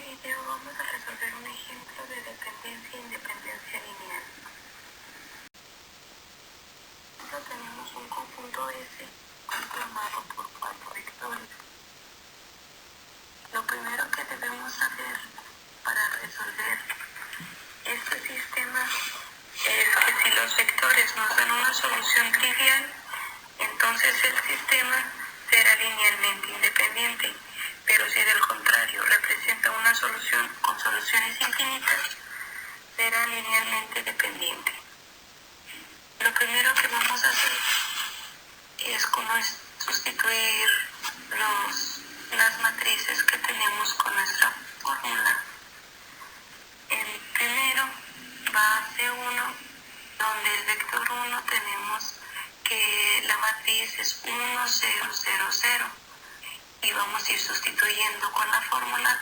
video vamos a resolver un ejemplo de dependencia e independencia lineal. Entonces tenemos un conjunto S conformado por 4 vectores. Lo primero que debemos saber para resolver este sistema es que si los vectores nos dan una solución trivial, entonces el sistema será linealmente independiente. Pero si del contrario representa una solución con soluciones infinitas, será linealmente dependiente. Lo primero que vamos a hacer es sustituir las matrices que tenemos con nuestra fórmula. El primero va a C1, donde el vector 1 tenemos que la matriz es 1, 0, 0, 0. Y vamos a ir sustituyendo con la fórmula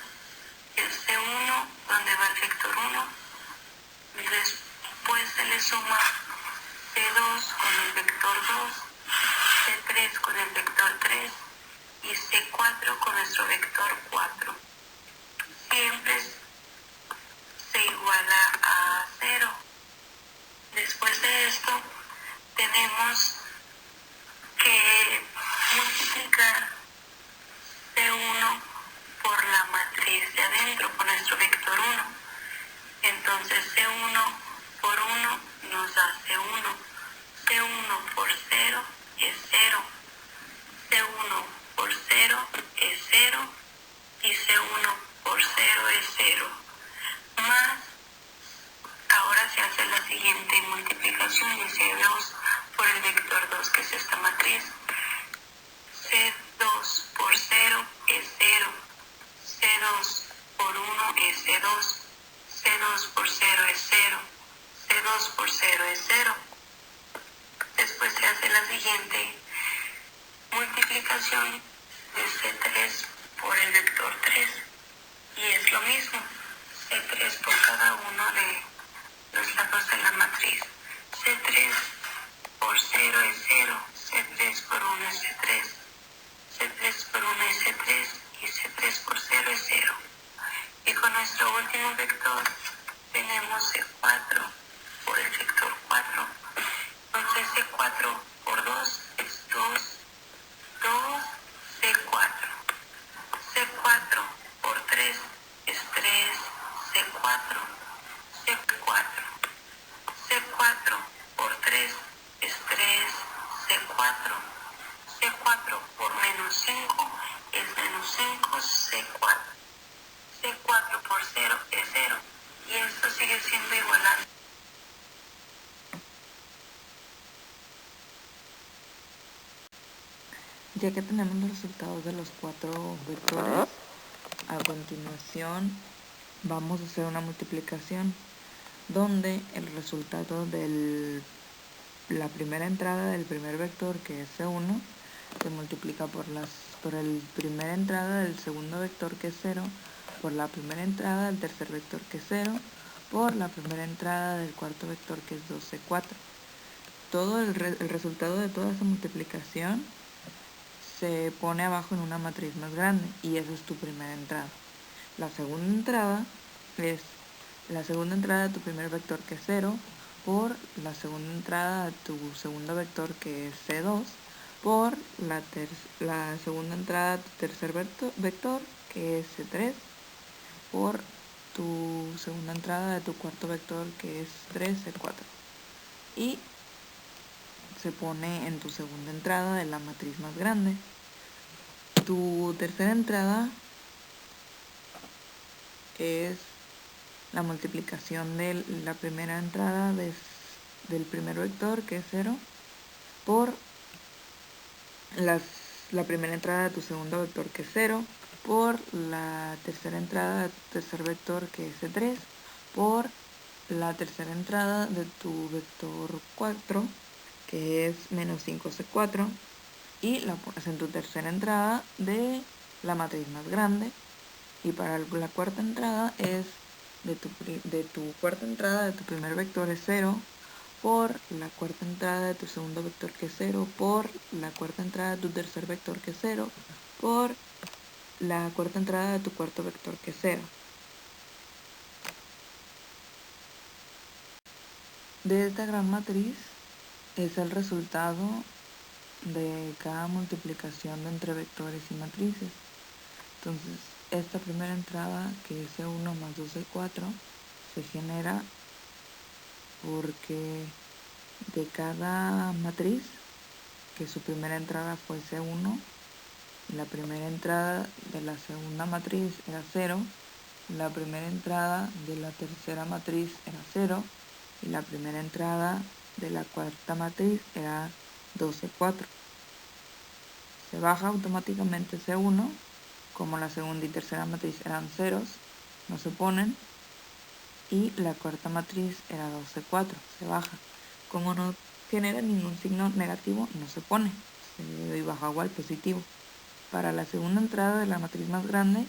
el C1, donde va el vector 1. Después se le suma C2 con el vector 2, C3 con el vector 3 y C4 con nuestro vector 4. Siempre se iguala a 0. Después de esto tenemos que multiplicar C1 por la matriz de adentro, por nuestro vector 1. Entonces C1 por 1 nos da C1. C1 por 0 es 0. C1 por 0 es 0. Y C1 por 0 es 0. Más, ahora se hace la siguiente multiplicación de C2 por el vector 2, que es esta matriz. C2 por 0 es 0. C2 por 1 es C2. C2 por 0 es 0. C2 por 0 es 0. Después se hace la siguiente multiplicación de C3 por el vector 3. Y es lo mismo. C3 por cada uno de los lados de la matriz. C3 por 0 es 0. C3 por 1 es C3. C3 por 1 es C3 y C3 por 0 es 0. Y con nuestro último vector tenemos C4 por el vector 4. Entonces C4 por 2 es 2, 2, C4. C4 por 3 es 3, C4. C4. C4 por 3 es 3, C4. C4 por menos 5 es menos 5, C4. C4 por 0 es 0. Y esto sigue siendo igual a... Ya que tenemos los resultados de los 4 vectores, a continuación vamos a hacer una multiplicación donde el resultado de la primera entrada del primer vector, que es C1, se multiplica por la primera entrada del segundo vector, que es 0, por la primera entrada del tercer vector, que es 0, por la primera entrada del cuarto vector, que es 2C4. Todo el resultado de toda esa multiplicación se pone abajo en una matriz más grande y esa es tu primera entrada. La segunda entrada es la segunda entrada de tu primer vector, que es 0, por la segunda entrada de tu segundo vector, que es C2, por la segunda entrada de tu tercer vector, que es C3, por tu segunda entrada de tu cuarto vector, que es 3C4. Y se pone en tu segunda entrada de la matriz más grande. Tu tercera entrada es la multiplicación de la primera entrada del primer vector, que es 0, por la primera entrada de tu segundo vector, que es 0, por la tercera entrada de tu tercer vector, que es C3, por la tercera entrada de tu vector 4, que es menos 5C4, y la pones en tu tercera entrada de la matriz más grande. Y para la cuarta entrada es de tu cuarta entrada de tu primer vector es 0, por la cuarta entrada de tu segundo vector, que es 0, por la cuarta entrada de tu tercer vector, que es 0, por la cuarta entrada de tu cuarto vector, que es 0. de esta gran matriz es el resultado de cada multiplicación de entre vectores y matrices. Entonces, esta primera entrada, que es C1 más 2C4, se genera porque de cada matriz, que su primera entrada fue C1, y la primera entrada de la segunda matriz era 0, la primera entrada de la tercera matriz era 0, y la primera entrada de la cuarta matriz era 2C4. Se baja automáticamente C1, como la segunda y tercera matriz eran ceros, no se ponen, y la cuarta matriz era 2C4, se baja. Como no genera ningún signo negativo, no se pone, se baja igual positivo. Para la segunda entrada de la matriz más grande,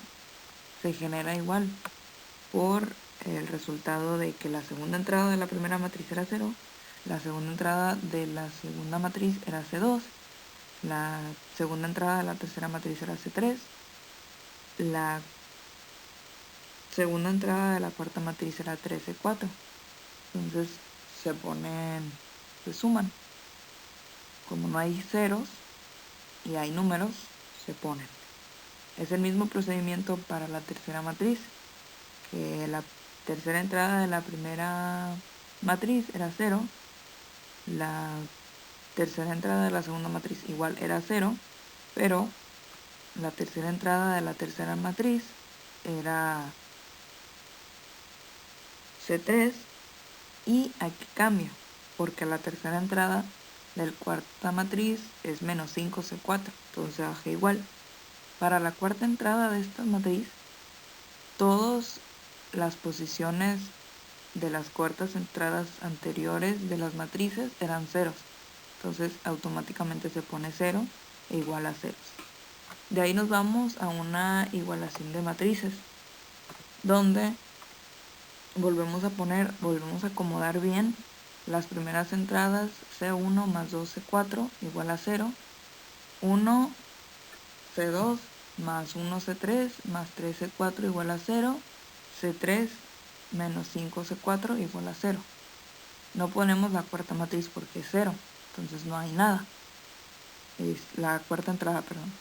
se genera igual por el resultado de que la segunda entrada de la primera matriz era 0, la segunda entrada de la segunda matriz era C2, la segunda entrada de la tercera matriz era C3, la segunda entrada de la cuarta matriz era 3C4. Entonces se suman. Como no hay ceros y hay números, se ponen. Es el mismo procedimiento para la tercera matriz, que la tercera entrada de la primera matriz era 0, la tercera entrada de la segunda matriz igual era 0, pero la tercera entrada de la tercera matriz era C3, y aquí cambia, porque la tercera entrada del cuarta matriz es menos 5C4, entonces se baja igual. Para la cuarta entrada de esta matriz, todas las posiciones de las cuartas entradas anteriores de las matrices eran ceros, entonces automáticamente se pone 0 e igual a ceros. De ahí nos vamos a una igualación de matrices, donde volvemos a acomodar bien las primeras entradas. C1 más 2C4 igual a 0, 1 C2 más 1C3 más 3C4 igual a 0, C3 menos 5C4 igual a 0. No ponemos la cuarta matriz porque es 0, entonces no hay nada. Es la cuarta entrada, perdón.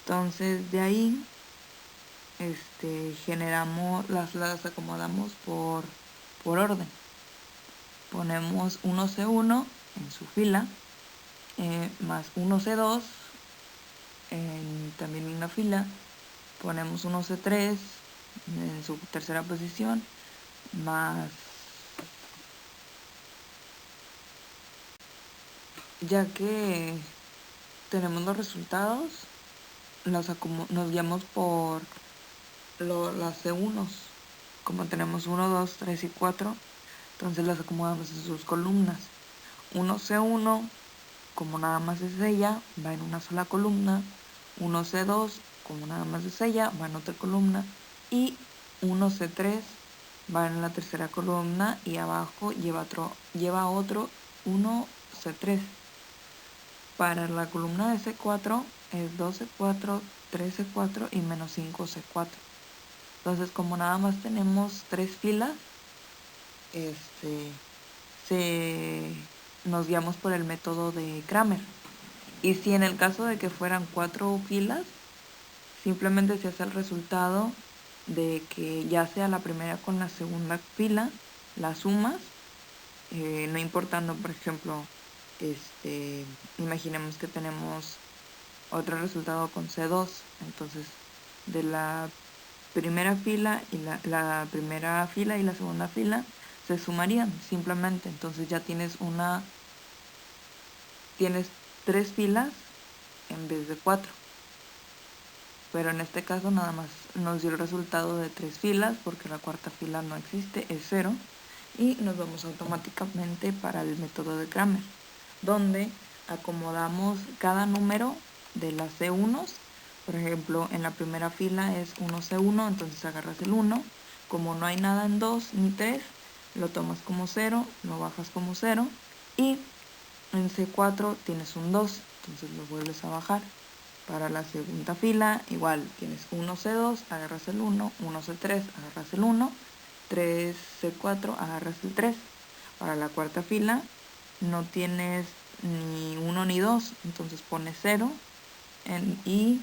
Entonces de ahí generamos, las acomodamos por orden. Ponemos 1C1 en su fila, más 1C2 también en una fila. Ponemos 1C3 en su tercera posición, más, ya que tenemos los resultados, nos guiamos por las C1s. Como tenemos 1, 2, 3 y 4, entonces las acomodamos en sus columnas. 1C1, como nada más es ella, va en una sola columna. 1C2, como nada más es ella, va en otra columna. Y 1C3 va en la tercera columna y abajo lleva otro 1C3. Para la columna de C4 es 2C4, 3C4 y menos 5C4. Entonces, como nada más tenemos 3 filas, nos guiamos por el método de Cramer. Y si en el caso de que fueran 4 filas, simplemente se hace el resultado de que ya sea la primera con la segunda fila, las sumas, no importando, por ejemplo, imaginemos que tenemos otro resultado con C2, entonces de la primera fila y la primera fila y la segunda fila se sumarían simplemente. Entonces ya tienes 3 filas en vez de 4, pero en este caso nada más nos dio el resultado de 3 filas porque la cuarta fila no existe, es 0, y nos vamos automáticamente para el método de Cramer, donde acomodamos cada número de las C1s. Por ejemplo, en la primera fila es 1C1, entonces agarras el 1. Como no hay nada en 2 ni 3, lo tomas como 0, lo bajas como 0. Y en C4 tienes un 2, entonces lo vuelves a bajar. Para la segunda fila, igual tienes 1C2, agarras el 1, 1C3, agarras el 1, 3C4, agarras el 3. Para la cuarta fila no tienes ni 1 ni 2, entonces pones 0 y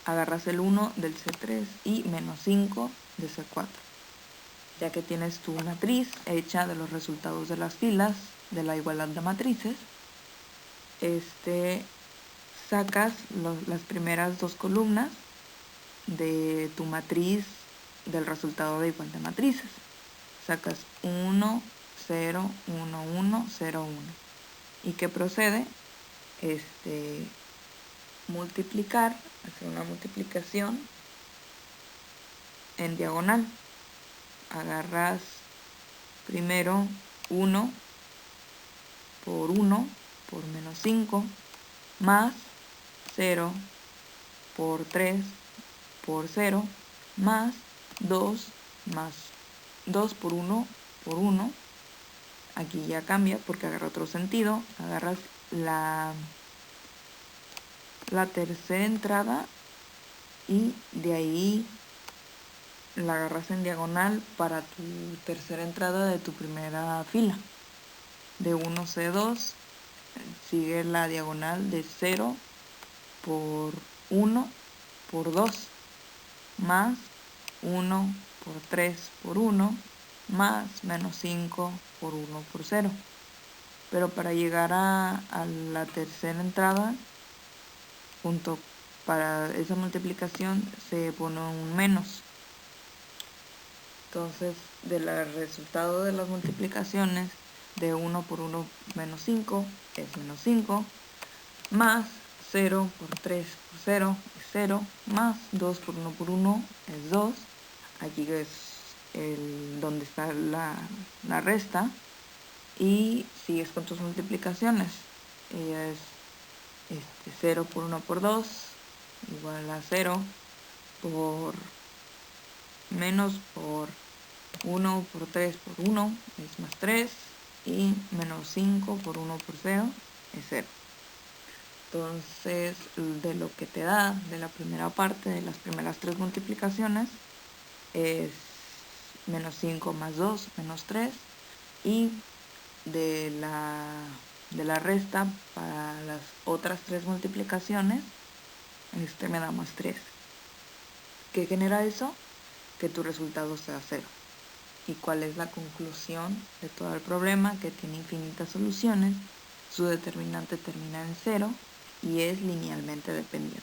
agarras el 1 del C3 y menos 5 de C4. Ya que tienes tu matriz hecha de los resultados de las filas de la igualdad de matrices, sacas las primeras 2 columnas de tu matriz del resultado de igualdad de matrices. Sacas 1, 0, 1, 1, 0, 1. ¿Y qué procede? Multiplicar, hacer una multiplicación en diagonal. Agarras primero 1 por 1 por menos 5 más 0 por 3 por 0 más 2 por 1 por 1. Aquí ya cambia porque agarra otro sentido. Agarras la tercera entrada y de ahí la agarras en diagonal para tu tercera entrada de tu primera fila. De 1C2 sigue la diagonal de 0 por 1 por 2 más 1 por 3 por 1 más menos 5 por 1 por 0. Pero para llegar a la tercera entrada, para esa multiplicación se pone un menos. Entonces, del resultado de las multiplicaciones, de 1 por 1 menos 5 es menos 5, más 0 por 3 por 0 es 0, más 2 por 1 por 1 es 2. Aquí es donde está la resta. Y sigues con tus multiplicaciones. Ella es 0 por 1 por 2 igual a 0 por menos por 1 por 3 por 1 es más 3 y menos 5 por 1 por 0 es 0. Entonces, de lo que te da de la primera parte de las primeras 3 multiplicaciones es menos 5 más 2, menos 3, y de la resta para las otras 3 multiplicaciones, me da más 3. ¿Qué genera eso? Que tu resultado sea 0. ¿Y cuál es la conclusión de todo el problema? Que tiene infinitas soluciones, su determinante termina en 0 y es linealmente dependiente.